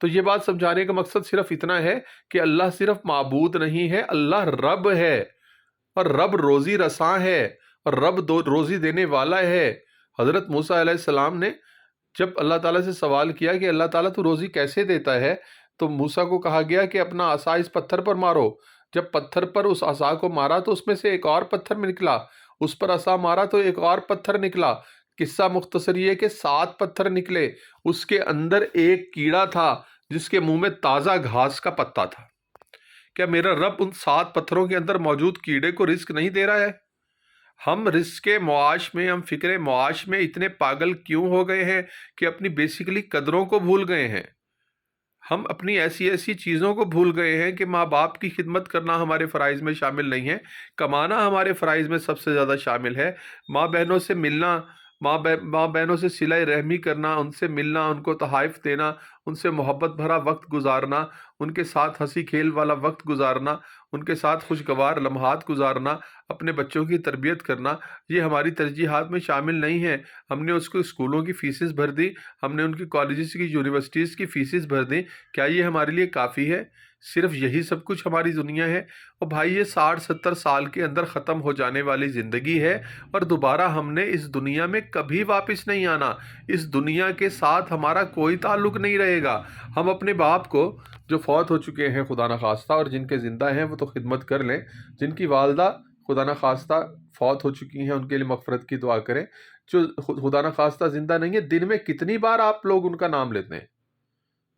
تو یہ بات سمجھانے کا مقصد صرف اتنا ہے کہ اللہ صرف معبود نہیں ہے، اللہ رب ہے، اور رب روزی رساں ہے، اور رب روزی دینے والا ہے۔ حضرت موسیٰ علیہ السلام نے جب اللہ تعالیٰ سے سوال کیا کہ اللہ تعالیٰ تو روزی کیسے دیتا ہے، تو موسیٰ کو کہا گیا کہ اپنا عصا اس پتھر پر مارو۔ جب پتھر پر اس عصا کو مارا تو اس میں سے ایک اور پتھر نکلا، اس پر عصا مارا تو ایک اور پتھر نکلا۔ قصہ مختصر یہ کہ 7 پتھر نکلے، اس کے اندر ایک کیڑا تھا جس کے منہ میں تازہ گھاس کا پتا تھا۔ کیا میرا رب ان 7 پتھروں کے اندر موجود کیڑے کو رزق نہیں دے رہا ہے؟ ہم رزق معاش میں، ہم فکر معاش میں اتنے پاگل کیوں ہو گئے ہیں کہ اپنی بیسیکلی قدروں کو بھول گئے ہیں؟ ہم اپنی ایسی چیزوں کو بھول گئے ہیں کہ ماں باپ کی خدمت کرنا ہمارے فرائض میں شامل نہیں ہے، کمانا ہمارے فرائض میں سب سے زیادہ شامل ہے، ماں بہنوں سے ملنا، ماں بہنوں سے صلہ رحمی کرنا، ان سے ملنا، ان کو تحائف دینا، ان سے محبت بھرا وقت گزارنا، ان کے ساتھ ہنسی کھیل والا وقت گزارنا، ان کے ساتھ خوشگوار لمحات گزارنا، اپنے بچوں کی تربیت کرنا، یہ ہماری ترجیحات میں شامل نہیں ہے۔ ہم نے اس کو اسکولوں کی فیسز بھر دی، ہم نے ان کی کالجز کی یونیورسٹیز کی فیسز بھر دی، کیا یہ ہمارے لیے کافی ہے؟ صرف یہی سب کچھ ہماری دنیا ہے؟ اور بھائی یہ 60-70 سال کے اندر ختم ہو جانے والی زندگی ہے، اور دوبارہ ہم نے اس دنیا میں کبھی واپس نہیں آنا، اس دنیا کے ساتھ ہمارا کوئی تعلق نہیں رہے گا۔ ہم اپنے باپ کو جو فوت ہو چکے ہیں خدا نخواستہ، اور جن کے زندہ ہیں وہ تو خدمت کر لیں، جن کی والدہ خدا نخواستہ فوت ہو چکی ہیں ان کے لیے مغفرت کی دعا کریں، جو خدا نخواستہ زندہ نہیں ہے، دن میں کتنی بار آپ لوگ ان کا نام لیتے ہیں؟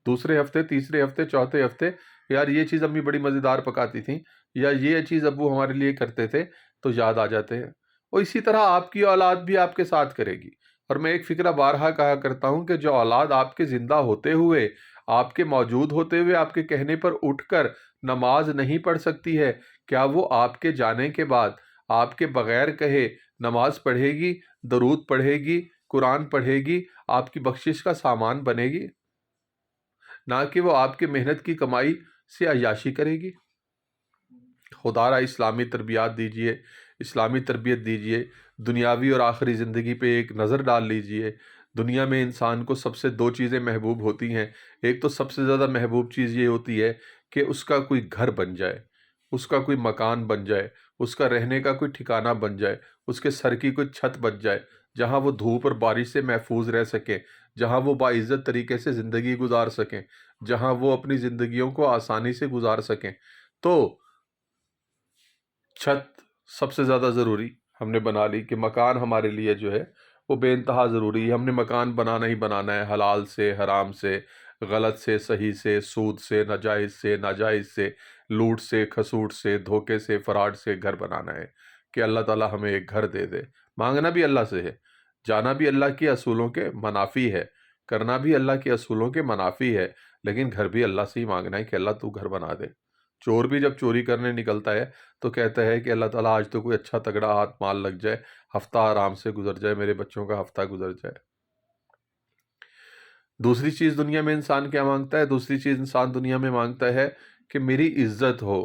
دوسرے ہفتے، تیسرے ہفتے، چوتھے ہفتے، یار یہ چیز امی بڑی مزیدار پکاتی تھیں، یا یہ چیز ابو ہمارے لیے کرتے تھے، تو یاد آ جاتے ہیں۔ اور اسی طرح آپ کی اولاد بھی آپ کے ساتھ کرے گی۔ اور میں ایک فکرہ بارہا کہا کرتا ہوں کہ جو اولاد آپ کے زندہ ہوتے ہوئے، آپ کے موجود ہوتے ہوئے، آپ کے کہنے پر اٹھ کر نماز نہیں پڑھ سکتی ہے، کیا وہ آپ کے جانے کے بعد آپ کے بغیر کہے نماز پڑھے گی، درود پڑھے گی، قرآن پڑھے گی، آپ کی بخشش کا سامان بنے گی؟ نہ کہ وہ آپ کے محنت کی کمائی سے عیاشی کرے گی۔ خدا را اسلامی تربیت دیجئے، اسلامی تربیت دیجئے، دنیاوی اور آخری زندگی پہ ایک نظر ڈال لیجئے۔ دنیا میں انسان کو سب سے 2 چیزیں محبوب ہوتی ہیں۔ ایک تو سب سے زیادہ محبوب چیز یہ ہوتی ہے کہ اس کا کوئی گھر بن جائے، اس کا کوئی مکان بن جائے، اس کا رہنے کا کوئی ٹھکانہ بن جائے، اس کے سر کی کوئی چھت بن جائے، جہاں وہ دھوپ اور بارش سے محفوظ رہ سکیں، جہاں وہ باعزت طریقے سے زندگی گزار سکیں، جہاں وہ اپنی زندگیوں کو آسانی سے گزار سکیں۔ تو چھت سب سے زیادہ ضروری ہم نے بنا لی کہ مکان ہمارے لیے جو ہے وہ بے انتہا ضروری ہے۔ ہم نے مکان بنانا ہی بنانا ہے، حلال سے، حرام سے، غلط سے، صحیح سے، سود سے، ناجائز سے، لوٹ سے، کھسوٹ سے، دھوکے سے، فراڈ سے گھر بنانا ہے کہ اللہ تعالیٰ ہمیں ایک گھر دے دے۔ مانگنا بھی اللہ سے ہے، جانا بھی اللہ کے اصولوں کے منافی ہے، کرنا بھی اللہ کے اصولوں کے منافی ہے، لیکن گھر بھی اللہ سے ہی مانگنا ہے کہ اللہ تو گھر بنا دے۔ چور بھی جب چوری کرنے نکلتا ہے تو کہتا ہے کہ اللہ تعالیٰ آج تو کوئی اچھا تگڑا ہاتھ مال لگ جائے، ہفتہ آرام سے گزر جائے، میرے بچوں کا ہفتہ گزر جائے۔ دوسری چیز دنیا میں انسان کیا مانگتا ہے؟ دوسری چیز انسان دنیا میں مانگتا ہے کہ میری عزت ہو،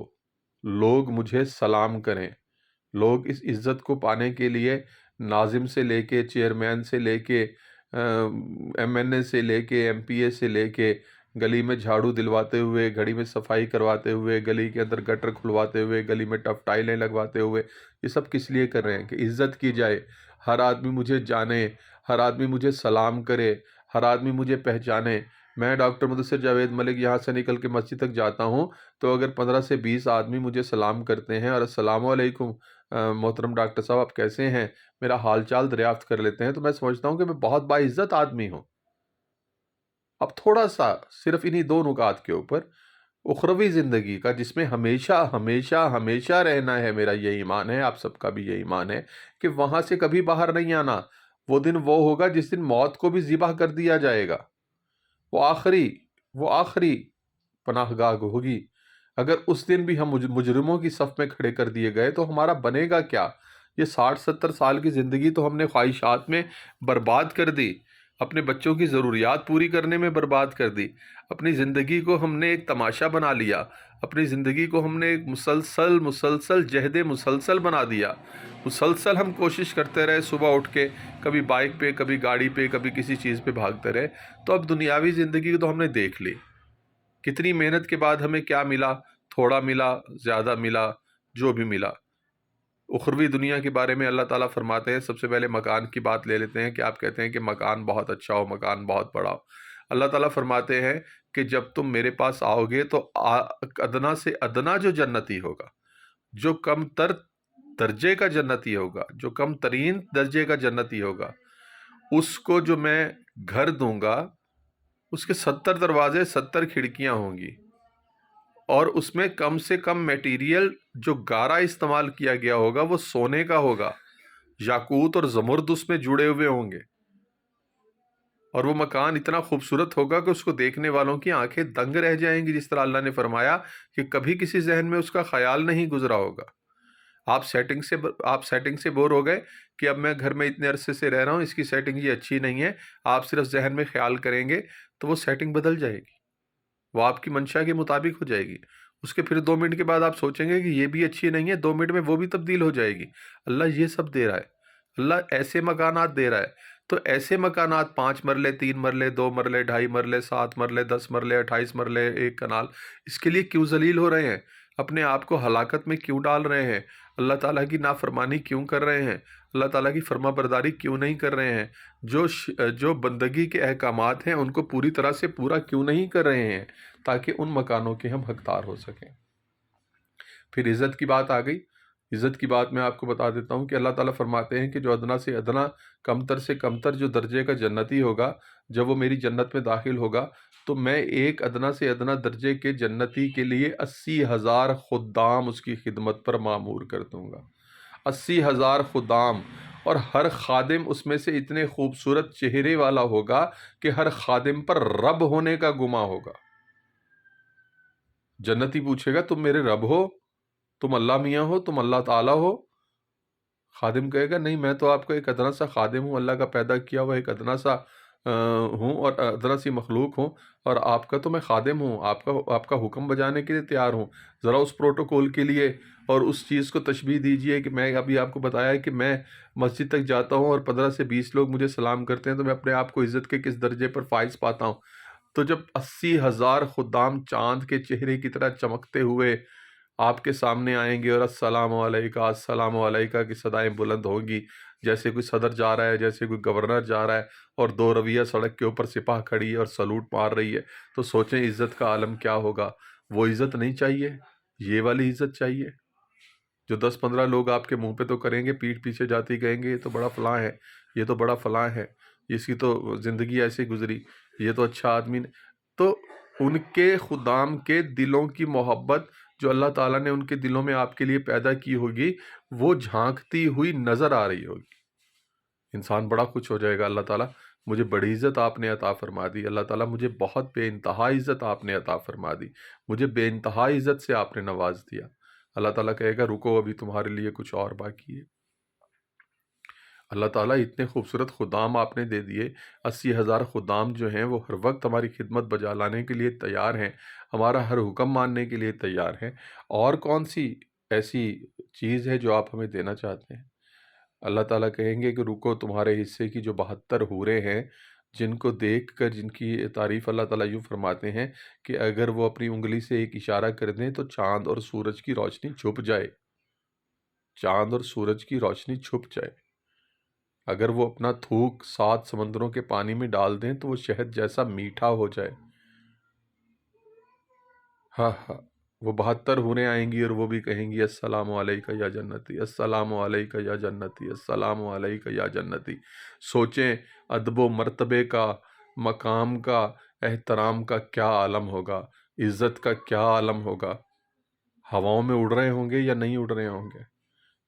لوگ مجھے سلام کریں۔ لوگ اس عزت کو پانے کے لیے ناظم سے لے کے، چیئرمین سے لے کے، ایم این اے سے لے کے، ایم پی اے سے لے کے، گلی میں جھاڑو دلواتے ہوئے، گھڑی میں صفائی کرواتے ہوئے، گلی کے اندر گٹر کھلواتے ہوئے، گلی میں ٹف ٹائلیں لگواتے ہوئے، یہ سب کس لیے کر رہے ہیں؟ کہ عزت کی جائے، ہر آدمی مجھے جانے، ہر آدمی مجھے سلام کرے، ہر آدمی مجھے پہچانے۔ میں ڈاکٹر مدثر جاوید ملک یہاں سے نکل کے مسجد تک جاتا ہوں تو اگر 15 سے 20 آدمی مجھے سلام کرتے ہیں اور السلام علیکم محترم ڈاکٹر صاحب آپ کیسے ہیں، میرا حال چال دریافت کر لیتے ہیں، تو میں سمجھتا ہوں کہ میں بہت باعزت آدمی ہوں۔ اب تھوڑا سا صرف انہی 2 نکات کے اوپر اخروی زندگی کا، جس میں ہمیشہ ہمیشہ ہمیشہ رہنا ہے، میرا یہ ایمان ہے، آپ سب کا بھی یہ ایمان ہے کہ وہاں سے کبھی باہر نہیں آنا۔ وہ دن وہ ہوگا جس دن موت کو بھی ذبح کر دیا جائے گا، وہ آخری پناہ گاہ ہوگی۔ اگر اس دن بھی ہم مجرموں کی صف میں کھڑے کر دیے گئے تو ہمارا بنے گا کیا؟ یہ 60-70 سال کی زندگی تو ہم نے خواہشات میں برباد کر دی، اپنے بچوں کی ضروریات پوری کرنے میں برباد کر دی، اپنی زندگی کو ہم نے ایک تماشا بنا لیا، اپنی زندگی کو ہم نے ایک مسلسل جہد مسلسل بنا دیا۔ مسلسل ہم کوشش کرتے رہے، صبح اٹھ کے کبھی بائک پہ، کبھی گاڑی پہ، کبھی کسی چیز پہ بھاگتے رہے، تو اب دنیاوی زندگی تو ہم نے دیکھ لی، کتنی محنت کے بعد ہمیں کیا ملا، تھوڑا ملا، زیادہ ملا، جو بھی ملا۔ اخروی دنیا کے بارے میں اللہ تعالیٰ فرماتے ہیں، سب سے پہلے مکان کی بات لے لیتے ہیں کہ آپ کہتے ہیں کہ مکان بہت اچھا ہو، مکان بہت بڑا ہو۔ اللہ تعالیٰ فرماتے ہیں کہ جب تم میرے پاس آؤ گے تو ادنا سے ادنا جو جنتی ہوگا، جو کم تر درجے کا جنتی ہوگا، جو کم ترین درجے کا جنتی ہوگا، اس کو جو میں گھر دوں گا، اس کے 70 دروازے، 70 کھڑکیاں ہوں گی، اور اس میں کم سے کم میٹیریل جو گارا استعمال کیا گیا ہوگا وہ سونے کا ہوگا، یاقوت اور زمرد اس میں جڑے ہوئے ہوں گے، اور وہ مکان اتنا خوبصورت ہوگا کہ اس کو دیکھنے والوں کی آنکھیں دنگ رہ جائیں گی، جس طرح اللہ نے فرمایا کہ کبھی کسی ذہن میں اس کا خیال نہیں گزرا ہوگا۔ آپ سیٹنگ سے بور ہو گئے کہ اب میں گھر میں اتنے عرصے سے رہ رہا ہوں، اس کی سیٹنگ یہ اچھی نہیں ہے، آپ صرف ذہن میں خیال کریں گے تو وہ سیٹنگ بدل جائے گی، وہ آپ کی منشا کے مطابق ہو جائے گی۔ اس کے پھر 2 منٹ کے بعد آپ سوچیں گے کہ یہ بھی اچھی نہیں ہے، 2 منٹ میں وہ بھی تبدیل ہو جائے گی۔ اللہ یہ سب دے رہا ہے، اللہ ایسے مکانات دے رہا ہے، تو ایسے مکانات 5 مرلے، 3 مرلے، 2 مرلے، 2.5 مرلے، 7 مرلے، 10 مرلے، 28 مرلے، 1 کنال، اس کے لیے کیوں ذلیل ہو رہے ہیں؟ اپنے آپ کو ہلاکت میں کیوں ڈال رہے ہیں؟ اللہ تعالیٰ کی نافرمانی کیوں کر رہے ہیں؟ اللہ تعالیٰ کی فرما برداری کیوں نہیں کر رہے ہیں؟ جو بندگی کے احکامات ہیں ان کو پوری طرح سے پورا کیوں نہیں کر رہے ہیں، تاکہ ان مکانوں کے ہم حقدار ہو سکیں۔ پھر عزت کی بات آ گئی۔ عزت کی بات میں آپ کو بتا دیتا ہوں کہ اللہ تعالیٰ فرماتے ہیں کہ جو ادنا سے ادنا، کمتر سے کمتر جو درجے کا جنتی ہوگا، جب وہ میری جنت میں داخل ہوگا تو میں ایک ادنا سے ادنا درجے کے جنتی کے لیے 80,000 خدام اس کی خدمت پر معمور کر دوں گا۔ 80,000 خدام، اور ہر خادم اس میں سے اتنے خوبصورت چہرے والا ہوگا کہ ہر خادم پر رب ہونے کا گمان ہوگا۔ جنتی پوچھے گا تم میرے رب ہو، تم اللہ میاں ہو، تم اللہ تعالیٰ ہو؟ خادم کہے گا نہیں، میں تو آپ کا ایک ادنا سا خادم ہوں، اللہ کا پیدا کیا ہوا ایک ادنا سا ہوں، اور ادنا سی مخلوق ہوں، اور آپ کا تو میں خادم ہوں، آپ کا حکم بجانے کے لیے تیار ہوں۔ ذرا اس پروٹوکول کے لیے اور اس چیز کو تشبیہ دیجئے کہ میں ابھی آپ کو بتایا کہ میں مسجد تک جاتا ہوں اور 15 سے 20 لوگ مجھے سلام کرتے ہیں، تو میں اپنے آپ کو عزت کے کس درجے پر فائز پاتا ہوں۔ تو جب 80,000 خدام چاند کے چہرے کی طرح چمکتے ہوئے آپ کے سامنے آئیں گے اور السلام علیکہ، السلام علیکہ کی صدائیں بلند ہوں گی، جیسے کوئی صدر جا رہا ہے، جیسے کوئی گورنر جا رہا ہے، اور 2 رویہ سڑک کے اوپر سپاہ کھڑی ہے اور سلوٹ مار رہی ہے، تو سوچیں عزت کا عالم کیا ہوگا۔ وہ عزت نہیں چاہیے، یہ والی عزت چاہیے، جو 10-15 لوگ آپ کے منہ پہ تو کریں گے، پیٹھ پیچھے جاتی کہیں گے یہ تو بڑا فلاں ہے، یہ تو بڑا فلاں ہے، اس کی تو زندگی ایسے گزری، یہ تو اچھا آدمی نے۔ تو ان کے خدام کے دلوں کی محبت جو اللہ تعالیٰ نے ان کے دلوں میں آپ کے لیے پیدا کی ہوگی، وہ جھانکتی ہوئی نظر آ رہی ہوگی۔ انسان بڑا خوش ہو جائے گا، اللہ تعالیٰ مجھے بڑی عزت آپ نے عطا فرما دی، اللہ تعالیٰ مجھے بہت بے انتہا عزت آپ نے عطا فرما دی، مجھے بے انتہا عزت سے آپ نے نواز دیا۔ اللہ تعالیٰ کہے گا رکو، ابھی تمہارے لیے کچھ اور باقی ہے۔ اللہ تعالیٰ اتنے خوبصورت خدام آپ نے دے دیے، 80,000 خدام جو ہیں وہ ہر وقت ہماری خدمت بجا لانے کے لیے تیار ہیں، ہمارا ہر حکم ماننے کے لیے تیار ہیں۔ اور کون سی ایسی چیز ہے جو آپ ہمیں دینا چاہتے ہیں؟ اللہ تعالیٰ کہیں گے کہ رکو، تمہارے حصے کی جو 72 حوریں ہیں، جن کو دیکھ کر جن کی تعریف اللہ تعالیٰ یوں فرماتے ہیں کہ اگر وہ اپنی انگلی سے ایک اشارہ کر دیں تو چاند اور سورج کی روشنی چھپ جائے، چاند اور سورج کی روشنی چھپ جائے۔ اگر وہ اپنا تھوک 7 سمندروں کے پانی میں ڈال دیں تو وہ شہد جیسا میٹھا ہو جائے۔ ہاں ہاں، وہ 72 حوریں آئیں گی اور وہ بھی کہیں گی السلام علیکہ یا جنتی، السلام علیکہ یا جنتی، السلام علیکہ یا جنتی۔ سوچیں ادب و مرتبے کا، مقام کا، احترام کا کیا عالم ہوگا، عزت کا کیا عالم ہوگا۔ ہواؤں میں اڑ رہے ہوں گے یا نہیں اڑ رہے ہوں گے؟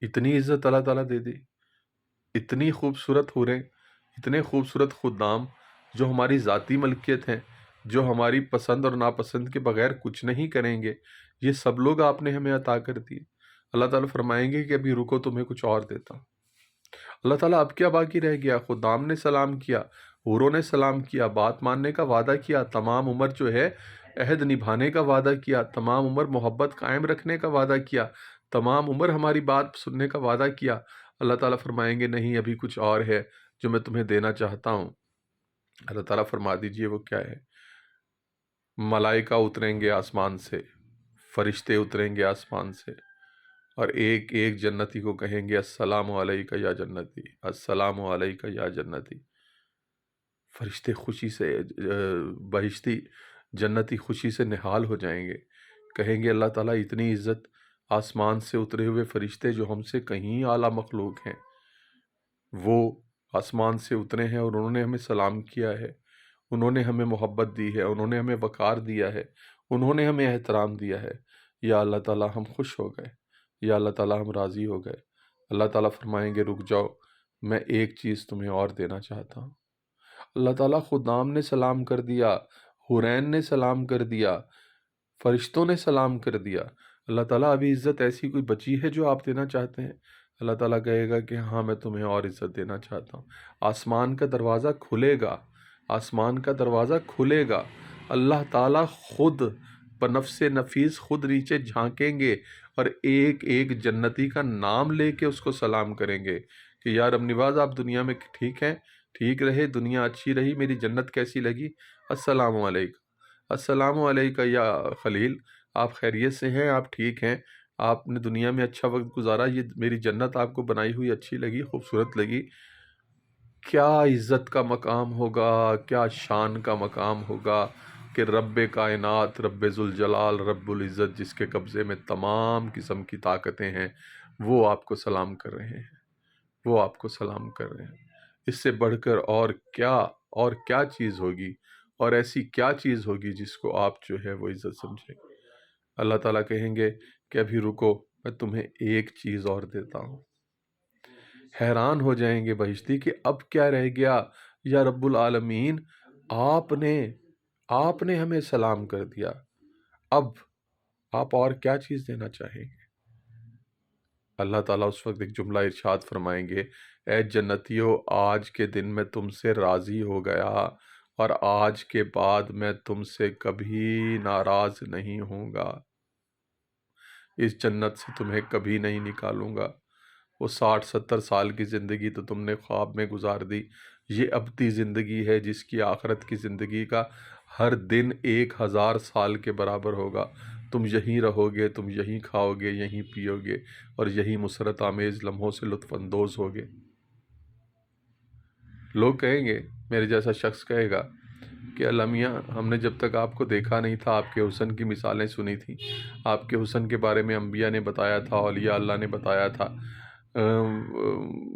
اتنی عزت اللہ تعالیٰ دے دی، اتنی خوبصورت حوریں، اتنے خوبصورت خدام جو ہماری ذاتی ملکیت ہیں، جو ہماری پسند اور ناپسند کے بغیر کچھ نہیں کریں گے، یہ سب لوگ آپ نے ہمیں عطا کر دیے۔ اللہ تعالیٰ فرمائیں گے کہ ابھی رکو، تمہیں کچھ اور دیتا ہوں۔ اللہ تعالیٰ اب کیا باقی رہ گیا؟ خدام نے سلام کیا، حوروں نے سلام کیا، بات ماننے کا وعدہ کیا، تمام عمر جو ہے عہد نبھانے کا وعدہ کیا، تمام عمر محبت قائم رکھنے کا وعدہ کیا، تمام عمر ہماری بات سننے کا وعدہ کیا۔ اللہ تعالیٰ فرمائیں گے نہیں، ابھی کچھ اور ہے جو میں تمہیں دینا چاہتا ہوں۔ اللہ تعالیٰ فرما دیجئے وہ کیا ہے؟ ملائکہ اتریں گے آسمان سے، فرشتے اتریں گے آسمان سے، اور ایک ایک جنتی کو کہیں گے السلام علیکہ یا جنتی، السلام علیکہ یا جنتی۔ فرشتے خوشی سے، بہشتی جنتی خوشی سے نہال ہو جائیں گے، کہیں گے اللہ تعالیٰ اتنی عزت، آسمان سے اترے ہوئے فرشتے جو ہم سے کہیں اعلیٰ مخلوق ہیں، وہ آسمان سے اترے ہیں اور انہوں نے ہمیں سلام کیا ہے، انہوں نے ہمیں محبت دی ہے، انہوں نے ہمیں وقار دیا ہے، انہوں نے ہمیں احترام دیا ہے۔ یا اللہ تعالیٰ ہم خوش ہو گئے، یا اللہ تعالیٰ ہم راضی ہو گئے۔ اللہ تعالیٰ فرمائیں گے رک جاؤ، میں ایک چیز تمہیں اور دینا چاہتا ہوں۔ اللہ تعالیٰ خدام نے سلام کر دیا، حورین نے سلام کر دیا، فرشتوں نے سلام کر دیا۔ اللہ تعالیٰ ابھی عزت ایسی کوئی بچی ہے جو آپ دینا چاہتے ہیں؟ اللہ تعالیٰ کہے گا کہ ہاں میں تمہیں اور عزت دینا چاہتا ہوں۔ آسمان کا دروازہ کھلے گا، آسمان کا دروازہ کھلے گا، اللہ تعالیٰ خود بنفس نفیس خود نیچے جھانکیں گے اور ایک ایک جنتی کا نام لے کے اس کو سلام کریں گے کہ یا رب نواز آپ دنیا میں ٹھیک ہیں، ٹھیک رہے، دنیا اچھی رہی، میری جنت کیسی لگی؟ السلام علیکم، السلام علیکم یا خلیل، آپ خیریت سے ہیں، آپ ٹھیک ہیں، آپ نے دنیا میں اچھا وقت گزارا، یہ میری جنت آپ کو بنائی ہوئی اچھی لگی، خوبصورت لگی؟ کیا عزت کا مقام ہوگا، کیا شان کا مقام ہوگا کہ رب کائنات، رب ذوالجلال، رب العزت، جس کے قبضے میں تمام قسم کی طاقتیں ہیں، وہ آپ کو سلام کر رہے ہیں، وہ آپ کو سلام کر رہے ہیں۔ اس سے بڑھ کر اور کیا چیز ہوگی، اور ایسی کیا چیز ہوگی جس کو آپ جو ہے وہ عزت سمجھیں گے؟ اللہ تعالیٰ کہیں گے کہ ابھی رکو، میں تمہیں ایک چیز اور دیتا ہوں۔ حیران ہو جائیں گے بہشتی کہ اب کیا رہ گیا یا رب العالمین، آپ نے ہمیں سلام کر دیا، اب آپ اور کیا چیز دینا چاہیں گے؟ اللہ تعالیٰ اس وقت ایک جملہ ارشاد فرمائیں گے، اے جنتیوں، آج کے دن میں تم سے راضی ہو گیا اور آج کے بعد میں تم سے کبھی ناراض نہیں ہوں گا، اس جنت سے تمہیں کبھی نہیں نکالوں گا۔ وہ 60-70 سال کی زندگی تو تم نے خواب میں گزار دی، یہ ابدی زندگی ہے جس کی آخرت کی زندگی کا ہر دن 1000 سال کے برابر ہوگا۔ تم یہیں رہو گے، تم یہیں کھاؤ گے، یہیں پیو گے اور یہیں مسرت آمیز لمحوں سے لطف اندوز ہوگے۔ لوگ کہیں گے، میرے جیسا شخص کہے گا کہ اللہ میاں، ہم نے جب تک آپ کو دیکھا نہیں تھا، آپ کے حسن کی مثالیں سنی تھیں، آپ کے حسن کے بارے میں انبیاء نے بتایا تھا، اولیاء اللہ نے بتایا تھا،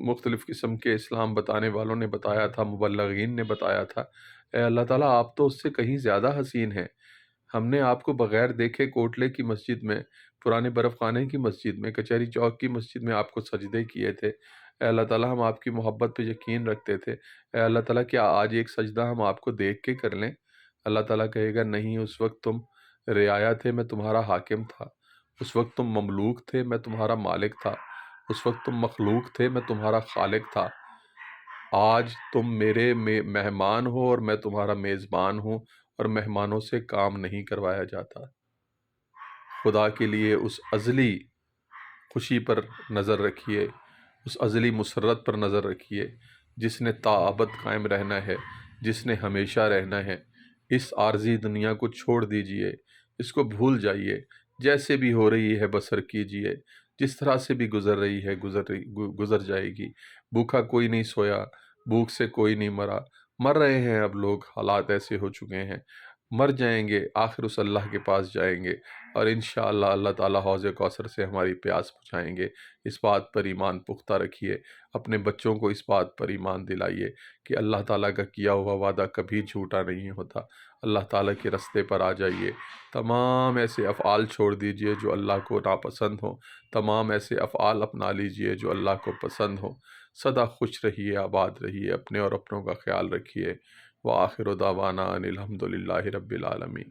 مختلف قسم کے اسلام بتانے والوں نے بتایا تھا، مبلغین نے بتایا تھا، اے اللہ تعالیٰ آپ تو اس سے کہیں زیادہ حسین ہیں۔ ہم نے آپ کو بغیر دیکھے کوٹلے کی مسجد میں، پرانے برف خانے کی مسجد میں، کچہری چوک کی مسجد میں آپ کو سجدے کیے تھے۔ اے اللہ تعالیٰ ہم آپ کی محبت پہ یقین رکھتے تھے، اے اللہ تعالیٰ کیا آج ایک سجدہ ہم آپ کو دیکھ کے کر لیں؟ اللہ تعالیٰ کہے گا نہیں، اس وقت تم رعایا تھے، میں تمہارا حاکم تھا، اس وقت تم مملوک تھے، میں تمہارا مالک تھا، اس وقت تم مخلوق تھے، میں تمہارا خالق تھا، آج تم میرے مہمان ہو اور میں تمہارا میزبان ہوں، اور مہمانوں سے کام نہیں کروایا جاتا۔ خدا کے لیے اس ازلی خوشی پر نظر رکھیے، اس ازلی مسرت پر نظر رکھیے جس نے تا ابد قائم رہنا ہے، جس نے ہمیشہ رہنا ہے۔ اس عارضی دنیا کو چھوڑ دیجئے، اس کو بھول جائیے، جیسے بھی ہو رہی ہے بسر کیجئے، جس طرح سے بھی گزر رہی ہے گزر جائے گی۔ بھوکا کوئی نہیں سویا، بھوک سے کوئی نہیں مرا، مر رہے ہیں اب لوگ، حالات ایسے ہو چکے ہیں، مر جائیں گے، آخر اس اللہ کے پاس جائیں گے، اور انشاءاللہ اللہ تعالیٰ حوض کوثر سے ہماری پیاس بجھائیں گے۔ اس بات پر ایمان پختہ رکھیے، اپنے بچوں کو اس بات پر ایمان دلائیے کہ اللہ تعالیٰ کا کیا ہوا وعدہ کبھی جھوٹا نہیں ہوتا۔ اللہ تعالیٰ کے رستے پر آ جائیے، تمام ایسے افعال چھوڑ دیجئے جو اللہ کو ناپسند ہوں، تمام ایسے افعال اپنا لیجئے جو اللہ کو پسند ہوں۔ سدا خوش رہیے، آباد رہیے، اپنے اور اپنوں کا خیال رکھیے۔ وآخر دعوانا ان الحمد للہ رب العالمین۔